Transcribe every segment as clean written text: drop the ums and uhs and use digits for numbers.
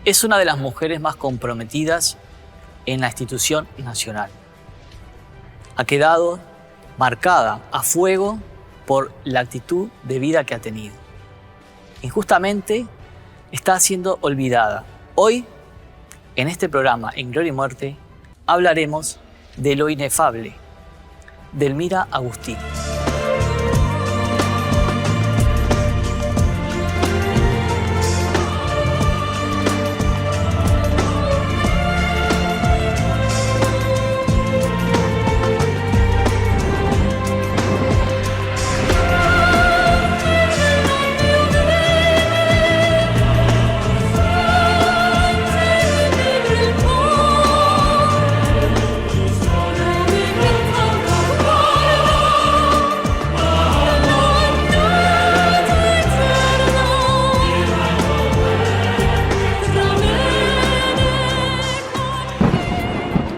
Es una de las mujeres más comprometidas en la institución nacional. Ha quedado marcada a fuego por la actitud de vida que ha tenido. Injustamente está siendo olvidada. Hoy, en este programa, en Gloria y Muerte, hablaremos de lo inefable, de Elmira Agustini.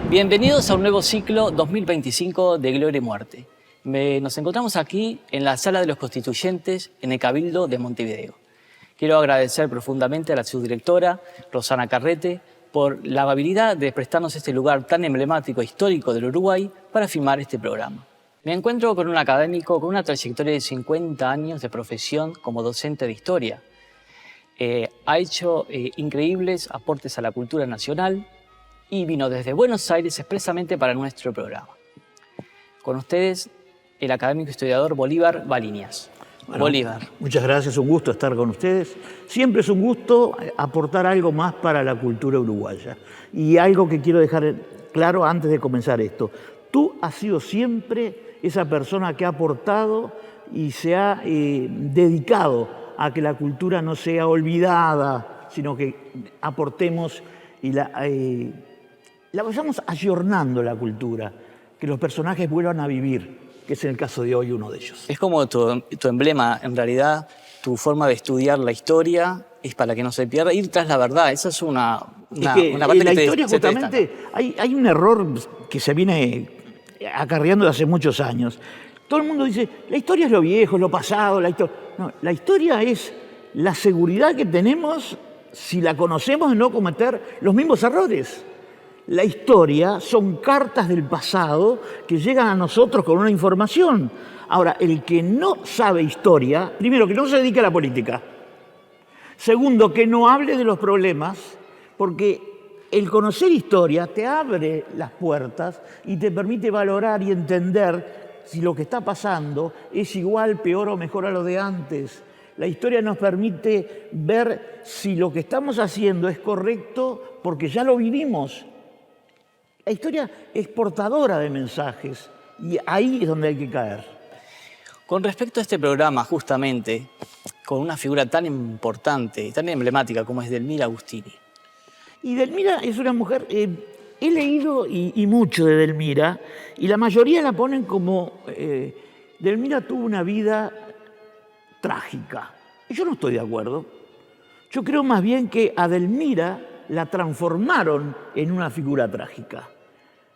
Bienvenidos a un nuevo ciclo 2025 de Gloria y Muerte. Nos encontramos aquí en la Sala de los Constituyentes en el Cabildo de Montevideo. Quiero agradecer profundamente a la subdirectora Rosana Carrete por la amabilidad de prestarnos este lugar tan emblemático e histórico del Uruguay para filmar este programa. Me encuentro con un académico con una trayectoria de 50 años de profesión como docente de historia. Ha hecho increíbles aportes a la cultura nacional y vino desde Buenos Aires expresamente para nuestro programa. Con ustedes, el académico historiador Bolívar Baliñas. Bueno, Bolívar. Muchas gracias, un gusto estar con ustedes. Siempre es un gusto aportar algo más para la cultura uruguaya. Y algo que quiero dejar claro antes de comenzar esto. Tú has sido siempre esa persona que ha aportado y se ha dedicado a que la cultura no sea olvidada, sino que aportemos y la vayamos ayornando la cultura, que los personajes vuelvan a vivir, que es en el caso de hoy uno de ellos. Es como tu emblema, en realidad, tu forma de estudiar la historia es para que no se pierda, ir tras la verdad. Esa es una parte en la que historia se te justamente destaca. hay un error que se viene acarreando de hace muchos años. Todo el mundo dice, la historia es lo viejo, es lo pasado, No, la historia es la seguridad que tenemos si la conocemos de no cometer los mismos errores. La historia son cartas del pasado que llegan a nosotros con una información. Ahora, el que no sabe historia, primero, que no se dedique a la política. Segundo, que no hable de los problemas, porque el conocer historia te abre las puertas y te permite valorar y entender si lo que está pasando es igual, peor o mejor a lo de antes. La historia nos permite ver si lo que estamos haciendo es correcto porque ya lo vivimos. La historia es portadora de mensajes y ahí es donde hay que caer. Con respecto a este programa, justamente, con una figura tan importante, tan emblemática como es Elmira Agustini. Y Elmira es una mujer, he leído y mucho de Elmira, y la mayoría la ponen como, Elmira tuvo una vida trágica. Y yo no estoy de acuerdo. Yo creo más bien que a Elmira la transformaron en una figura trágica.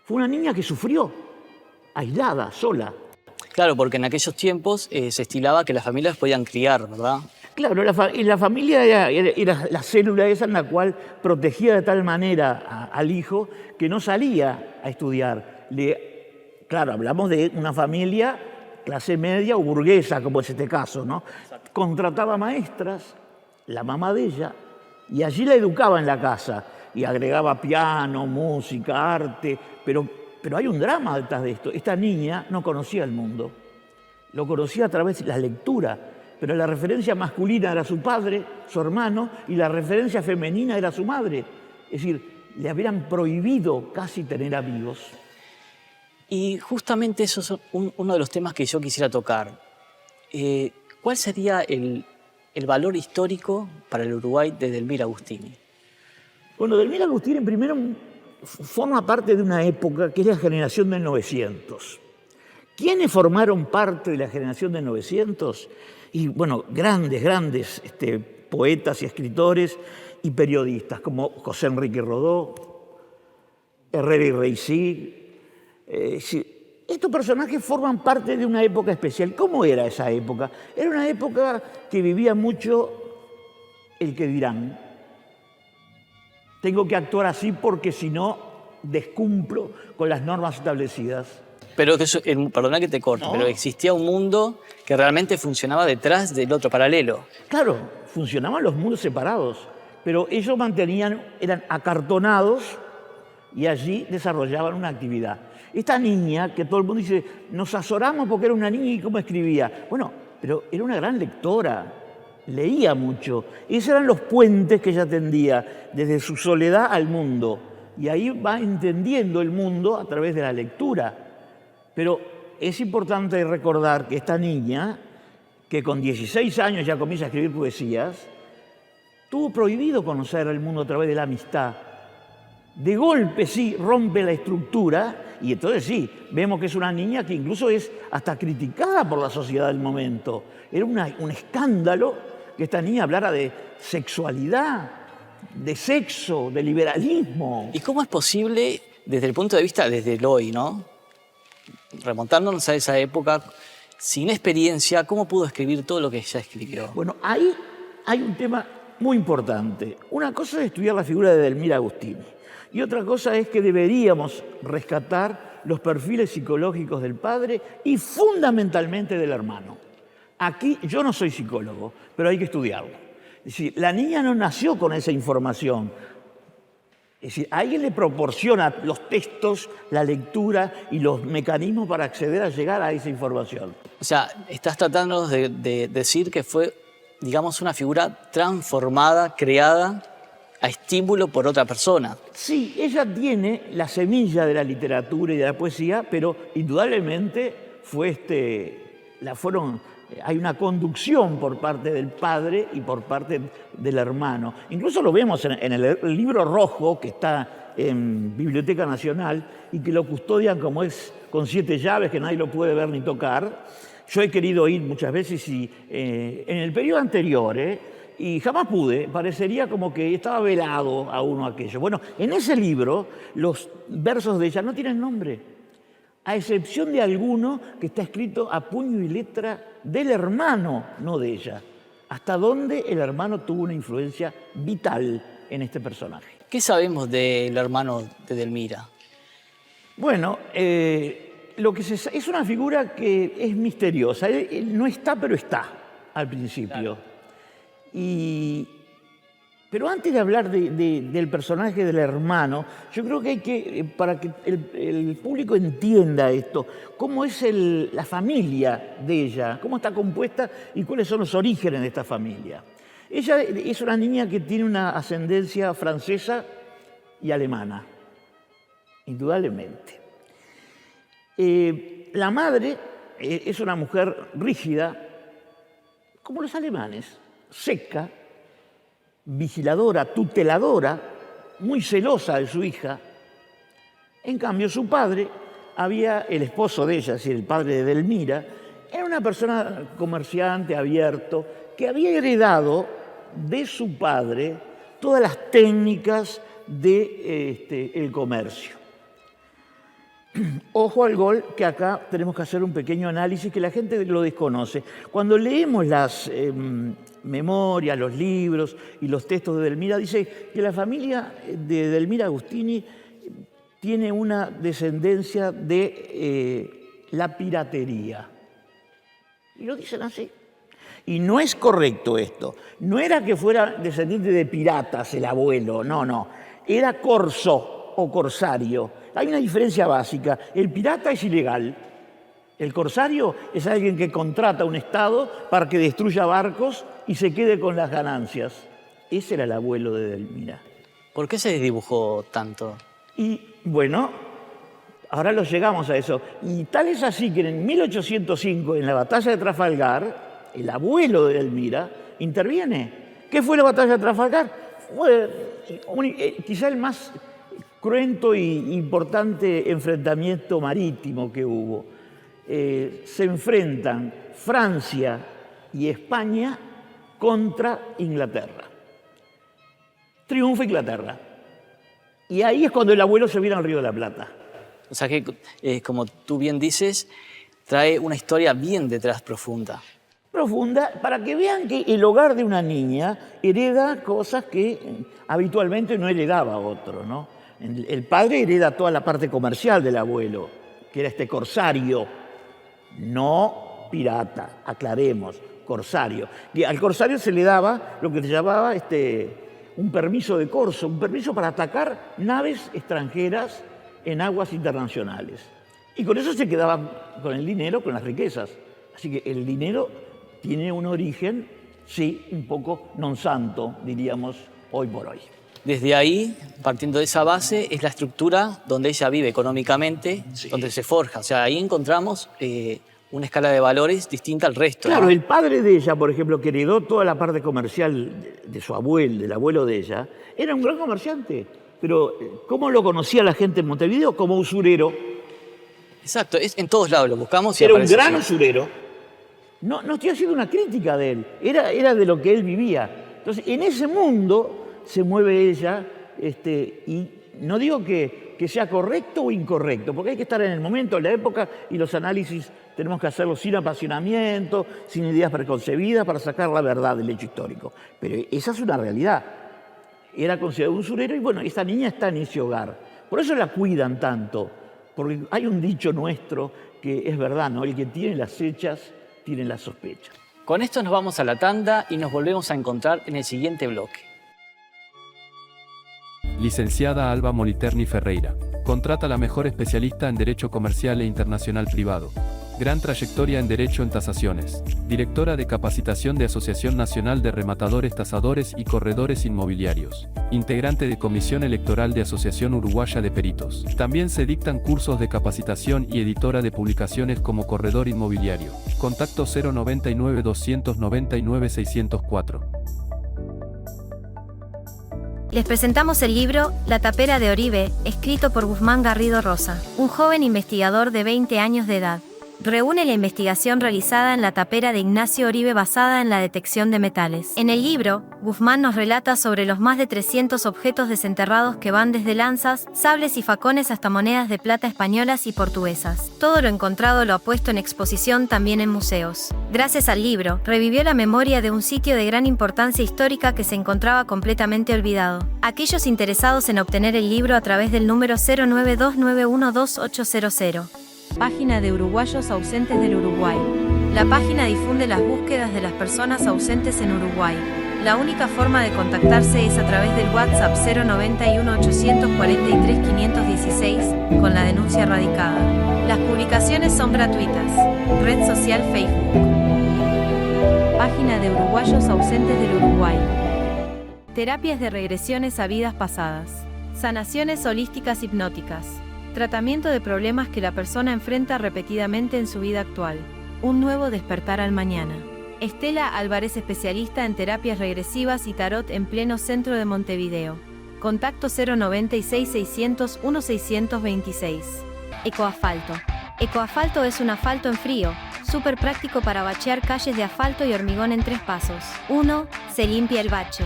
Fue una niña que sufrió, aislada, sola. Claro, porque en aquellos tiempos se estilaba que las familias podían criar, ¿verdad? Claro, la familia era la célula esa en la cual protegía de tal manera al hijo que no salía a estudiar. Claro, hablamos de una familia clase media o burguesa, como es este caso, ¿no? Contrataba maestras, la mamá de ella, y allí la educaba en la casa. Y agregaba piano, música, arte, pero hay un drama detrás de esto. Esta niña no conocía el mundo, lo conocía a través de la lectura, pero la referencia masculina era su padre, su hermano, y la referencia femenina era su madre. Es decir, le habían prohibido casi tener amigos. Y justamente eso es uno de los temas que yo quisiera tocar. ¿Cuál sería el valor histórico para el Uruguay de Elmira Agustini? Bueno, Elmira Agustini primero forma parte de una época que es la generación del 900. ¿Quiénes formaron parte de la generación del 900? Y bueno, grandes poetas y escritores y periodistas como José Enrique Rodó, Herrera y Reisig. Estos personajes forman parte de una época especial. ¿Cómo era esa época? Era una época que vivía mucho el que dirán. Tengo que actuar así porque si no descumplo con las normas establecidas. Pero, perdona que te corte, No. pero existía un mundo que realmente funcionaba detrás del otro paralelo. Claro, funcionaban los mundos separados, pero ellos eran acartonados y allí desarrollaban una actividad. Esta niña, que todo el mundo dice, nos azoramos porque era una niña y cómo escribía. Bueno, pero era una gran lectora, leía mucho. Esos eran los puentes que ella tendía desde su soledad al mundo. Y ahí va entendiendo el mundo a través de la lectura. Pero es importante recordar que esta niña, que con 16 años ya comienza a escribir poesías, tuvo prohibido conocer el mundo a través de la amistad. De golpe sí rompe la estructura y entonces sí, vemos que es una niña que incluso es hasta criticada por la sociedad del momento. Era un escándalo que esta niña hablara de sexualidad, de sexo, de liberalismo. ¿Y cómo es posible, desde el punto de vista, desde el hoy, ¿no? Remontándonos a esa época, sin experiencia, ¿cómo pudo escribir todo lo que ella escribió? Bueno, ahí hay un tema muy importante. Una cosa es estudiar la figura de Edelmira Agustini y otra cosa es que deberíamos rescatar los perfiles psicológicos del padre y fundamentalmente del hermano. Aquí yo no soy psicólogo, pero hay que estudiarlo. Es decir, la niña no nació con esa información. Es decir, alguien le proporciona los textos, la lectura y los mecanismos para acceder a llegar a esa información. O sea, estás tratando de decir que fue, digamos, una figura transformada, creada a estímulo por otra persona. Sí, ella tiene la semilla de la literatura y de la poesía, pero indudablemente hay una conducción por parte del padre y por parte del hermano. Incluso lo vemos en el libro rojo que está en Biblioteca Nacional y que lo custodian como es con 7 llaves que nadie lo puede ver ni tocar. Yo he querido ir muchas veces y en el periodo anterior, y jamás pude, parecería como que estaba velado a uno aquello. Bueno, en ese libro los versos de ella no tienen nombre, a excepción de alguno que está escrito a puño y letra del hermano, no de ella. Hasta dónde el hermano tuvo una influencia vital en este personaje. ¿Qué sabemos del hermano de Edelmira? Bueno, es una figura que es misteriosa. Él no está, pero está al principio. Claro. Pero antes de hablar del personaje del hermano, yo creo que hay que, para que el público entienda esto, cómo es la familia de ella, cómo está compuesta y cuáles son los orígenes de esta familia. Ella es una niña que tiene una ascendencia francesa y alemana, indudablemente. La madre es una mujer rígida, como los alemanes, seca, vigiladora, tuteladora, muy celosa de su hija. En cambio, su padre, el esposo de ella, es decir, el padre de Edelmira, era una persona comerciante, abierto, que había heredado de su padre todas las técnicas del comercio. Ojo al gol, que acá tenemos que hacer un pequeño análisis que la gente lo desconoce. Cuando leemos las memorias, los libros y los textos de Edelmira, dice que la familia de Edelmira Agustini tiene una descendencia de la piratería. Y lo dicen así. Y no es correcto esto. No era que fuera descendiente de piratas el abuelo, no. Era corso o corsario. Hay una diferencia básica. El pirata es ilegal. El corsario es alguien que contrata a un Estado para que destruya barcos y se quede con las ganancias. Ese era el abuelo de Edelmira. ¿Por qué se desdibujó tanto? Y bueno, ahora los llegamos a eso. Y tal es así que en 1805, en la batalla de Trafalgar, el abuelo de Edelmira interviene. ¿Qué fue la batalla de Trafalgar? Fue quizá el más cruento e importante enfrentamiento marítimo que hubo. Se enfrentan Francia y España contra Inglaterra. Triunfa Inglaterra. Y ahí es cuando el abuelo se viene al Río de la Plata. O sea que, como tú bien dices, trae una historia bien detrás profunda. profunda, para que vean que el hogar de una niña hereda cosas que habitualmente no heredaba otro, ¿no? El padre hereda toda la parte comercial del abuelo, que era este corsario, no pirata, aclaremos, corsario. Y al corsario se le daba lo que se llamaba un permiso de corso, un permiso para atacar naves extranjeras en aguas internacionales. Y con eso se quedaban con el dinero, con las riquezas. Así que el dinero tiene un origen, sí, un poco non santo, diríamos, hoy por hoy. Desde ahí, partiendo de esa base, es la estructura donde ella vive económicamente, Sí. donde se forja. O sea, ahí encontramos una escala de valores distinta al resto. Claro, ¿no? el padre de ella, por ejemplo, que heredó toda la parte comercial de su abuelo, del abuelo de ella, era un gran comerciante. Pero ¿cómo lo conocía la gente en Montevideo? Como usurero. Exacto, es en todos lados lo buscamos y Era un aparece gran así. usurero. No estoy haciendo una crítica de él, era de lo que él vivía. Entonces, en ese mundo se mueve ella, y no digo que sea correcto o incorrecto, porque hay que estar en el momento, en la época, y los análisis tenemos que hacerlos sin apasionamiento, sin ideas preconcebidas, para sacar la verdad del hecho histórico. Pero esa es una realidad. Era considerado un usurero y bueno, esta niña está en ese hogar. Por eso la cuidan tanto, porque hay un dicho nuestro que es verdad, ¿no? El que tiene las hechas tiene las sospechas. Con esto nos vamos a la tanda y nos volvemos a encontrar en el siguiente bloque. Licenciada Alba Moliterni Ferreira. Contrata la mejor especialista en Derecho Comercial e Internacional Privado. Gran trayectoria en Derecho en Tasaciones. Directora de Capacitación de Asociación Nacional de Rematadores, Tasadores y Corredores Inmobiliarios. Integrante de Comisión Electoral de Asociación Uruguaya de Peritos. También se dictan cursos de capacitación y editora de publicaciones como Corredor Inmobiliario. Contacto 099 299 604. Les presentamos el libro La tapera de Oribe, escrito por Guzmán Garrido Rosa, un joven investigador de 20 años de edad. Reúne la investigación realizada en la tapera de Ignacio Oribe basada en la detección de metales. En el libro, Guzmán nos relata sobre los más de 300 objetos desenterrados que van desde lanzas, sables y facones hasta monedas de plata españolas y portuguesas. Todo lo encontrado lo ha puesto en exposición también en museos. Gracias al libro, revivió la memoria de un sitio de gran importancia histórica que se encontraba completamente olvidado. Aquellos interesados en obtener el libro a través del número 092912800. Página de Uruguayos ausentes del Uruguay. La página difunde las búsquedas de las personas ausentes en Uruguay. La única forma de contactarse es a través del WhatsApp 091 843 516 con la denuncia radicada. Las publicaciones son gratuitas. Red social Facebook. Página de Uruguayos ausentes del Uruguay. Terapias de regresiones a vidas pasadas. Sanaciones holísticas hipnóticas. Tratamiento de problemas que la persona enfrenta repetidamente en su vida actual. Un nuevo despertar al mañana. Estela Álvarez, especialista en terapias regresivas y tarot en pleno centro de Montevideo. Contacto 096 601 626. Ecoasfalto. Ecoasfalto es un asfalto en frío, súper práctico para bachear calles de asfalto y hormigón en 3 pasos. 1. Se limpia el bache.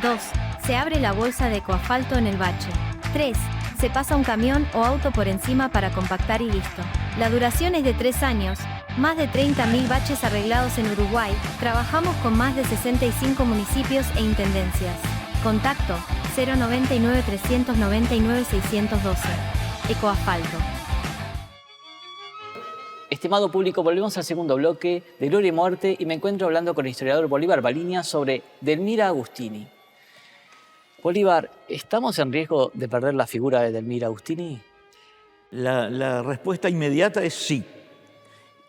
2. Se abre la bolsa de ecoasfalto en el bache. 3. Se pasa un camión o auto por encima para compactar y listo. La duración es de 3 años, más de 30.000 baches arreglados en Uruguay, trabajamos con más de 65 municipios e intendencias. Contacto 099 399 612. Ecoasfalto. Estimado público, volvemos al segundo bloque de Gloria y Muerte y me encuentro hablando con el historiador Bolívar Baliña sobre Delmira Agustini. Bolívar, ¿estamos en riesgo de perder la figura de Delmira Agustini? La respuesta inmediata es sí.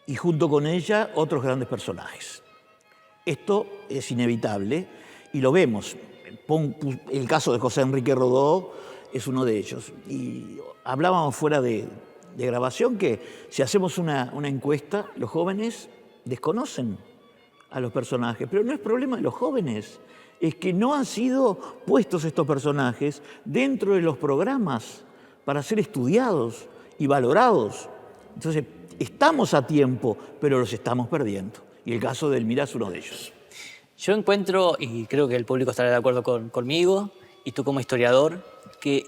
Y junto con ella, otros grandes personajes. Esto es inevitable y lo vemos. El caso de José Enrique Rodó es uno de ellos. Y hablábamos fuera de grabación que si hacemos una encuesta, los jóvenes desconocen a los personajes. Pero no es problema de los jóvenes. Es que no han sido puestos estos personajes dentro de los programas para ser estudiados y valorados. Entonces, estamos a tiempo, pero los estamos perdiendo. Y el caso de Delmira es uno de ellos. Yo encuentro, y creo que el público estará de acuerdo conmigo, y tú como historiador, que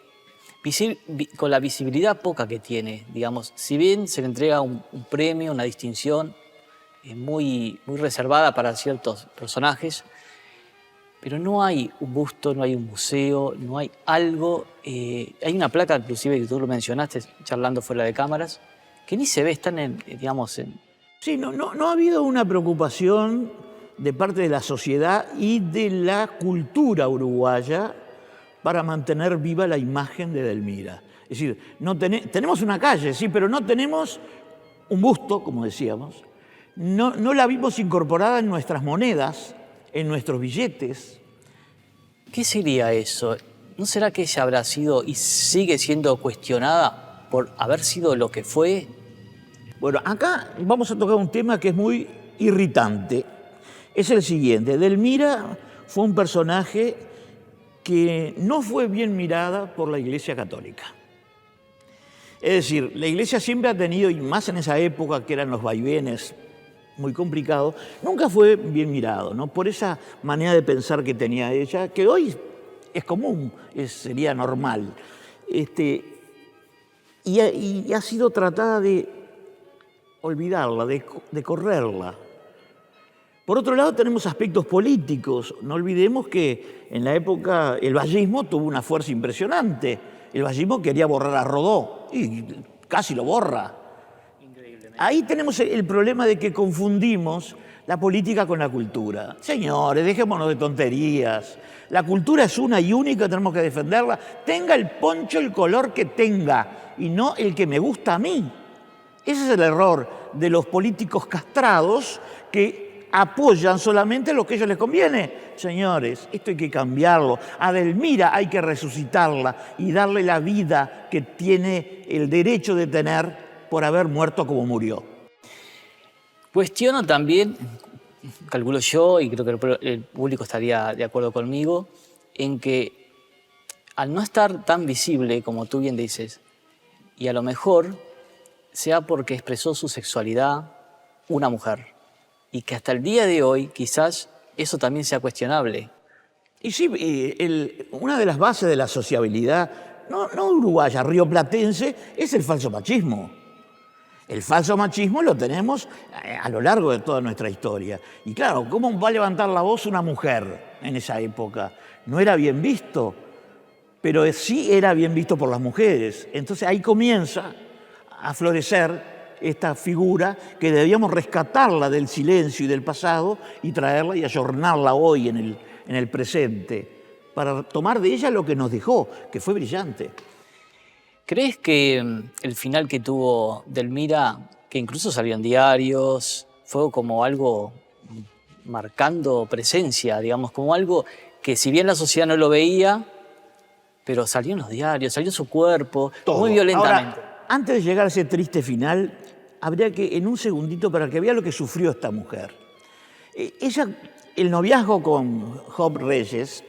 con la visibilidad poca que tiene, digamos, si bien se le entrega un premio, una distinción, muy reservada para ciertos personajes, pero no hay un busto, no hay un museo, no hay algo. Hay una placa, inclusive, que tú lo mencionaste charlando fuera de cámaras, que ni se ve, están Sí, no ha habido una preocupación de parte de la sociedad y de la cultura uruguaya para mantener viva la imagen de Edelmira. Es decir, tenemos una calle, sí, pero no tenemos un busto, como decíamos. No la vimos incorporada en nuestras monedas, en nuestros billetes. ¿Qué sería eso? ¿No será que ella habrá sido y sigue siendo cuestionada por haber sido lo que fue? Bueno, acá vamos a tocar un tema que es muy irritante. Es el siguiente. Edelmira fue un personaje que no fue bien mirada por la Iglesia Católica. Es decir, la Iglesia siempre ha tenido, y más en esa época que eran los vaivenes muy complicados, nunca fue bien mirado, ¿no? Por esa manera de pensar que tenía ella, que hoy es común, sería normal. Y ha sido tratada de olvidarla, de correrla. Por otro lado, tenemos aspectos políticos. No olvidemos que en la época el vallismo tuvo una fuerza impresionante. El vallismo quería borrar a Rodó y casi lo borra. Ahí tenemos el problema de que confundimos la política con la cultura. Señores, dejémonos de tonterías. La cultura es una y única, tenemos que defenderla. Tenga el poncho el color que tenga y no el que me gusta a mí. Ese es el error de los políticos castrados que apoyan solamente lo que a ellos les conviene. Señores, esto hay que cambiarlo. A Edelmira hay que resucitarla y darle la vida que tiene el derecho de tener por haber muerto como murió. Cuestiono también, calculo yo, y creo que el público estaría de acuerdo conmigo, en que al no estar tan visible, como tú bien dices, y a lo mejor sea porque expresó su sexualidad una mujer, y que hasta el día de hoy quizás eso también sea cuestionable. Y sí, una de las bases de la sociabilidad, no uruguaya, rioplatense, es el falso machismo. El falso machismo lo tenemos a lo largo de toda nuestra historia. Y claro, ¿cómo va a levantar la voz una mujer en esa época? No era bien visto, pero sí era bien visto por las mujeres. Entonces ahí comienza a florecer esta figura que debíamos rescatarla del silencio y del pasado y traerla y ayornarla hoy en el presente, para tomar de ella lo que nos dejó, que fue brillante. ¿Crees que el final que tuvo Edelmira, que incluso salió en diarios, fue como algo marcando presencia, digamos, como algo que si bien la sociedad no lo veía, pero salió en los diarios, salió su cuerpo, Todo. muy violentamente? Ahora, antes de llegar a ese triste final, habría que, en un segundito, para que vea lo que sufrió esta mujer. Ella, el noviazgo con Job Reyes,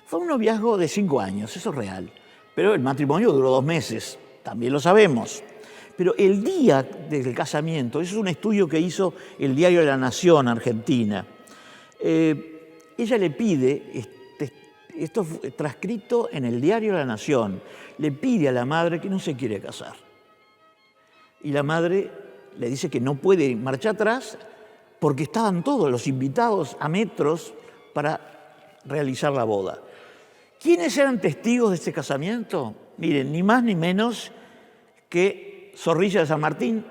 fue un noviazgo de 5 años, eso es real. Pero el matrimonio duró 2 meses, también lo sabemos. Pero el día del casamiento, eso es un estudio que hizo el diario de La Nación, Argentina, ella le pide, esto fue transcrito en el diario de La Nación, le pide a la madre que no se quiere casar. Y la madre le dice que no puede marchar atrás porque estaban todos los invitados a metros para realizar la boda. ¿Quiénes eran testigos de este casamiento? Miren, ni más ni menos que Zorrilla de San Martín.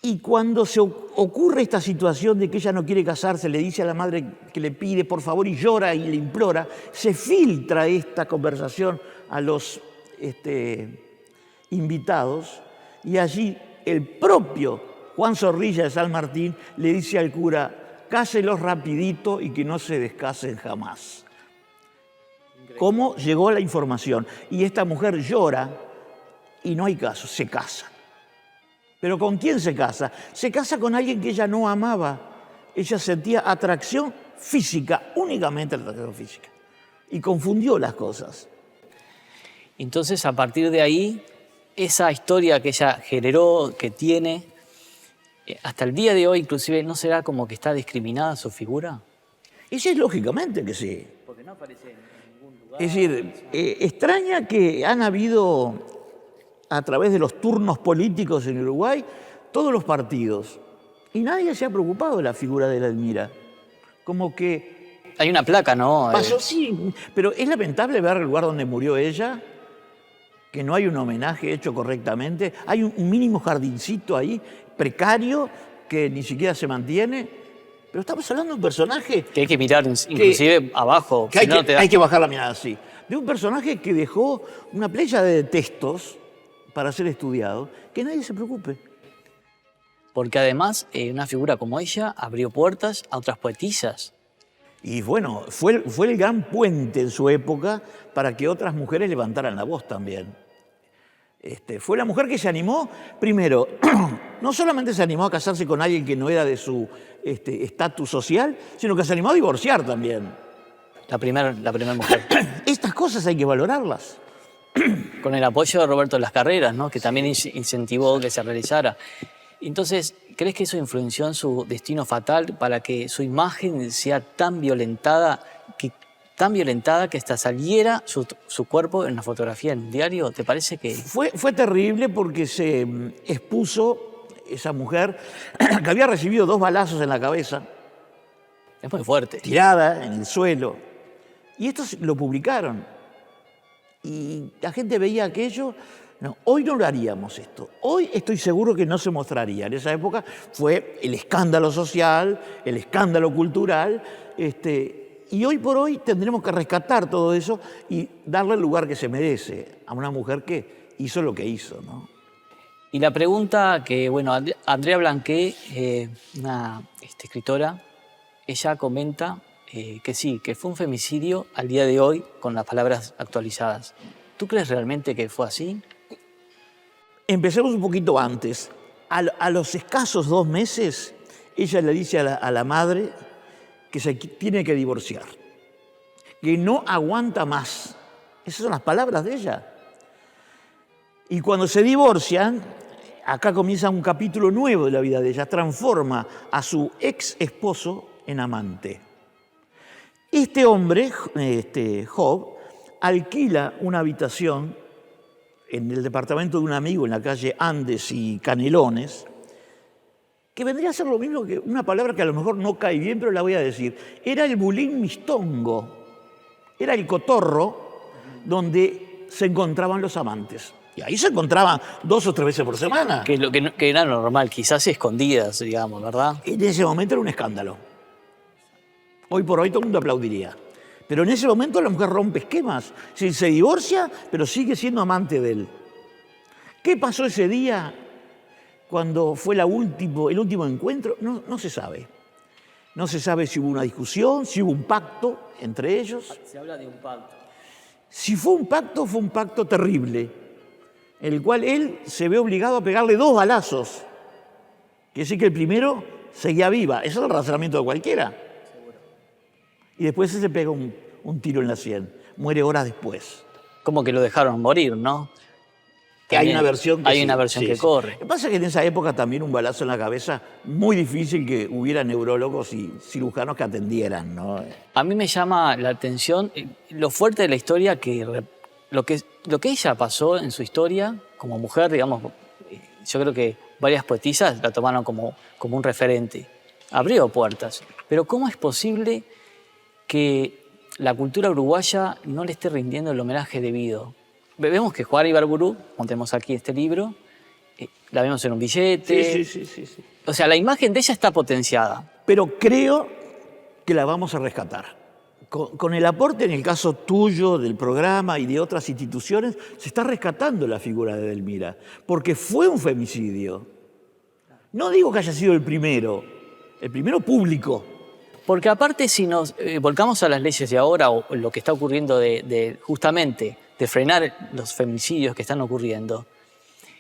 Y cuando se ocurre esta situación de que ella no quiere casarse, le dice a la madre que le pide por favor y llora y le implora, se filtra esta conversación a los invitados y allí el propio Juan Zorrilla de San Martín le dice al cura: cáselos rapidito y que no se descasen jamás. Increíble. ¿Cómo llegó la información? Y esta mujer llora y no hay caso, se casa. ¿Pero con quién se casa? Se casa con alguien que ella no amaba. Ella sentía atracción física, únicamente la atracción física. Y confundió las cosas. Entonces, a partir de ahí, esa historia que ella generó, que tiene, hasta el día de hoy, inclusive, ¿no será como que está discriminada su figura? Ella es lógicamente que sí. Porque no aparece en ningún lugar. Es decir, extraña que han habido, a través de los turnos políticos en Uruguay, todos los partidos. Y nadie se ha preocupado de la figura de Edelmira. Como que Hay una placa, ¿no? pasó, sí, pero es lamentable ver el lugar donde murió ella, que no hay un homenaje hecho correctamente. Hay un mínimo jardincito ahí, precario, que ni siquiera se mantiene. Pero estamos hablando de un personaje Que hay que mirar inclusive abajo. que si no, no te da- hay que bajar la mirada así. De un personaje que dejó una playa de textos para ser estudiado, que nadie se preocupe. Porque además, una figura como ella abrió puertas a otras poetisas. Y bueno, fue el gran puente en su época para que otras mujeres levantaran la voz también. Fue la mujer que se animó, primero, no solamente se animó a casarse con alguien que no era de su estatus social, sino que se animó a divorciar también. La primera mujer. Estas cosas hay que valorarlas. Con el apoyo de Roberto Las Carreras, ¿no? Que también incentivó que se realizara. Entonces, ¿crees que eso influenció en su destino fatal para que su imagen sea tan violentada que hasta saliera su cuerpo en una fotografía en un diario? ¿Te parece que...? Fue terrible porque se expuso esa mujer que había recibido 2 balazos en la cabeza, Es muy fuerte. tirada en el suelo. Y esto lo publicaron. Y la gente veía aquello. No, hoy no lo haríamos esto. Hoy estoy seguro que no se mostraría. En esa época fue el escándalo social, el escándalo cultural. Y hoy por hoy tendremos que rescatar todo eso y darle el lugar que se merece a una mujer que hizo lo que hizo, ¿no? Y la pregunta que, bueno, Andrea Blanqué, una escritora, ella comenta que sí, que fue un femicidio al día de hoy con las palabras actualizadas. ¿Tú crees realmente que fue así? Empecemos un poquito antes. A los escasos 2 meses, ella le dice a la madre que se tiene que divorciar, que no aguanta más. Esas son las palabras de ella. Y cuando se divorcian, acá comienza un capítulo nuevo de la vida de ella. Transforma a su ex esposo en amante. Este hombre, Job, alquila una habitación en el departamento de un amigo en la calle Andes y Canelones, que vendría a ser lo mismo que una palabra que a lo mejor no cae bien, pero la voy a decir. Era el bulín mistongo, era el cotorro donde se encontraban los amantes. Y ahí se encontraban 2 o 3 veces por semana. Que era normal, quizás escondidas, digamos, ¿verdad? En ese momento era un escándalo. Hoy por hoy todo el mundo aplaudiría. Pero en ese momento la mujer rompe esquemas. Se divorcia, pero sigue siendo amante de él. ¿Qué pasó ese día cuando fue el último encuentro? No se sabe. No se sabe si hubo una discusión, si hubo un pacto entre ellos. Se habla de un pacto. Si fue un pacto terrible, en el cual él se ve obligado a pegarle 2 balazos. Quiere decir que el primero seguía viva. Eso es el razonamiento de cualquiera. Y después se pega un tiro en la sien. Muere horas después. Como que lo dejaron morir, ¿no? Que hay una versión que hay sí, una versión sí, que sí. corre. Lo que pasa es que en esa época también un balazo en la cabeza, muy difícil que hubiera neurólogos y cirujanos que atendieran, ¿no? A mí me llama la atención lo fuerte de la historia, lo que ella pasó en su historia como mujer, digamos. Yo creo que varias poetisas la tomaron como un referente. Abrió puertas. Pero ¿cómo es posible que la cultura uruguaya no le esté rindiendo el homenaje debido? Vemos que Juana Ibarburu, como tenemos aquí este libro, la vemos en un billete. Sí. O sea, la imagen de ella está potenciada. Pero creo que la vamos a rescatar. Con el aporte, en el caso tuyo, del programa y de otras instituciones, se está rescatando la figura de Edelmira, porque fue un femicidio. No digo que haya sido el primero público. Porque aparte, si nos volcamos a las leyes de ahora o lo que está ocurriendo justamente de frenar los femicidios que están ocurriendo,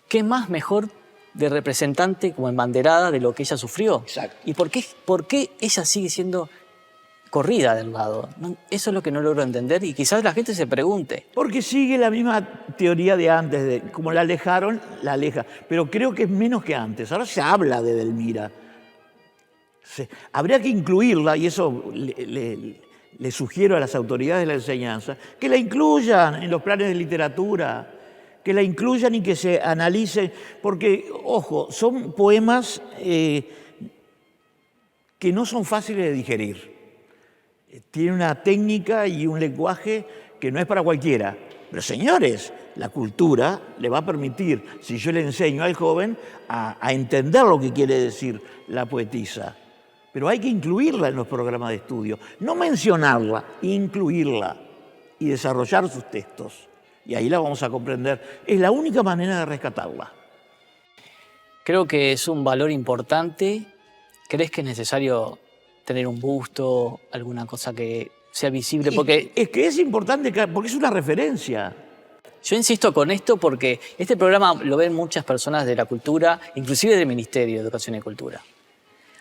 ¿qué más mejor de representante como embanderada de lo que ella sufrió? Exacto. ¿Y por qué ella sigue siendo corrida del lado? Eso es lo que no logro entender y quizás la gente se pregunte. Porque sigue la misma teoría de antes, como la alejaron, la aleja. Pero creo que es menos que antes. Ahora se habla de Edelmira. Habría que incluirla, y eso le sugiero a las autoridades de la enseñanza, que la incluyan en los planes de literatura, que la incluyan y que se analicen, porque, ojo, son poemas que no son fáciles de digerir. Tiene una técnica y un lenguaje que no es para cualquiera. Pero señores, la cultura le va a permitir, si yo le enseño al joven, a entender lo que quiere decir la poetisa. Pero hay que incluirla en los programas de estudio, no mencionarla, incluirla y desarrollar sus textos. Y ahí la vamos a comprender. Es la única manera de rescatarla. Creo que es un valor importante. ¿Crees que es necesario tener un busto, alguna cosa que sea visible? Porque Es que es importante, porque es una referencia. yo insisto con esto porque este programa lo ven muchas personas de la cultura, inclusive del Ministerio de Educación y Cultura.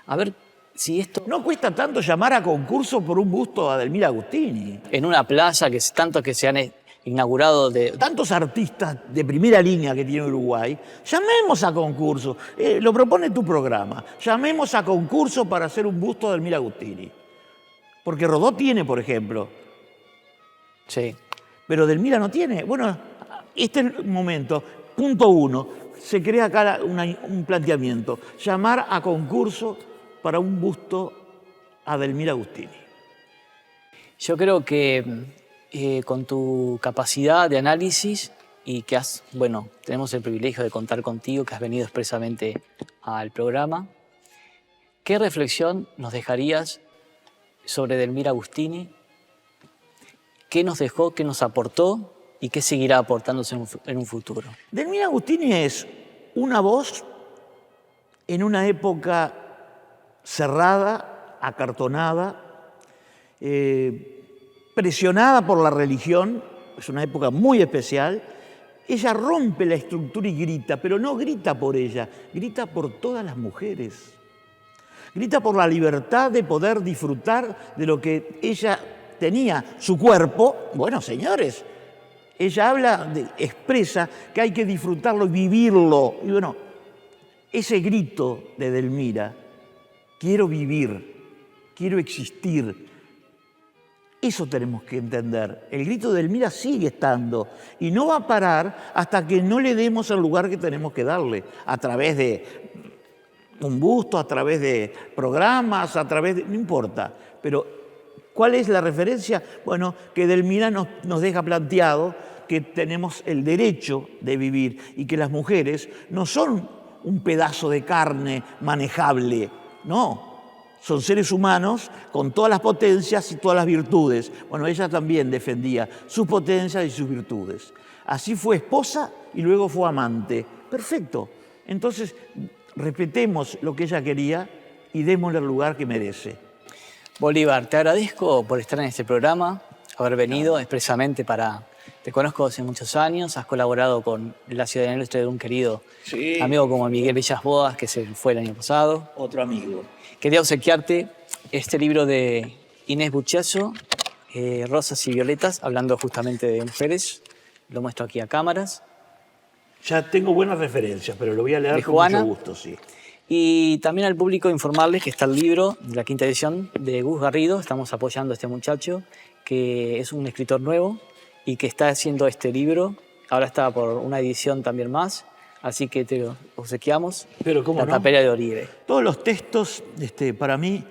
A ver si esto No cuesta tanto llamar a concurso por un busto a Delmira Agustini. en una plaza, que tanto que se han inaugurado Tantos artistas de primera línea que tiene Uruguay, llamemos a concurso. Lo propone tu programa. Llamemos a concurso para hacer un busto a Delmira Agustini. Porque Rodó tiene, por ejemplo, Sí. pero Delmira no tiene. Bueno, este es el momento. Punto 1. Se crea acá un planteamiento. Llamar a concurso para un busto a Delmira Agustini. Yo creo que con tu capacidad de análisis y que tenemos el privilegio de contar contigo, que has venido expresamente al programa, ¿qué reflexión nos dejarías sobre Delmira Agustini? ¿Qué nos dejó, qué nos aportó y qué seguirá aportándose en un futuro? Delmira Agustini es una voz en una época cerrada, acartonada, presionada por la religión, es una época muy especial. Ella rompe la estructura y grita, pero no grita por ella, grita por todas las mujeres. Grita por la libertad de poder disfrutar de lo que ella tenía, su cuerpo. Bueno, señores, ella expresa que hay que disfrutarlo y vivirlo. Y bueno, ese grito de Delmira, quiero vivir, quiero existir, eso tenemos que entender. El grito de Delmira sigue estando y no va a parar hasta que no le demos el lugar que tenemos que darle, a través de un busto, a través de programas, a través de... no importa. Pero, ¿cuál es la referencia? Bueno, que Delmira nos deja planteado que tenemos el derecho de vivir y que las mujeres no son un pedazo de carne manejable, no. Son seres humanos con todas las potencias y todas las virtudes. Bueno, ella también defendía sus potencias y sus virtudes. Así fue esposa y luego fue amante. Perfecto. Entonces, respetemos lo que ella quería y démosle el lugar que merece. Bolívar, te agradezco por estar en este programa, haber venido expresamente para... Te conozco hace muchos años, has colaborado con la Ciudadanía Ilustre de un querido amigo como Miguel Villas Boas, que se fue el año pasado. Otro amigo. Quería obsequiarte este libro de Inés Buchazo, Rosas y Violetas, hablando justamente de mujeres. Lo muestro aquí a cámaras. Ya tengo buenas referencias, pero lo voy a leer De con Juana. mucho gusto, sí. Y también al público informarles que está el libro de la quinta edición de Gus Garrido. Estamos apoyando a este muchacho, que es un escritor nuevo y que está haciendo este libro. Ahora está por una edición también más, así que te lo obsequiamos. Pero cómo La no. Tapera de Oribe. Todos los textos, para mí,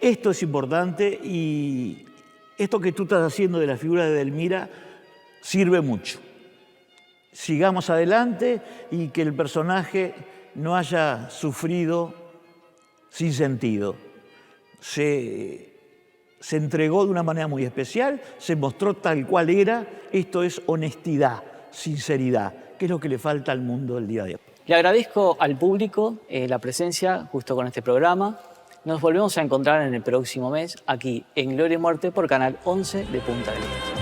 esto es importante y esto que tú estás haciendo de la figura de Delmira sirve mucho. Sigamos adelante y que el personaje no haya sufrido sin sentido. Se entregó de una manera muy especial, se mostró tal cual era. Esto es honestidad, sinceridad, que es lo que le falta al mundo el día de hoy. Le agradezco al público la presencia justo con este programa. Nos volvemos a encontrar en el próximo mes aquí en Gloria y Muerte por Canal 11 de Punta del Este.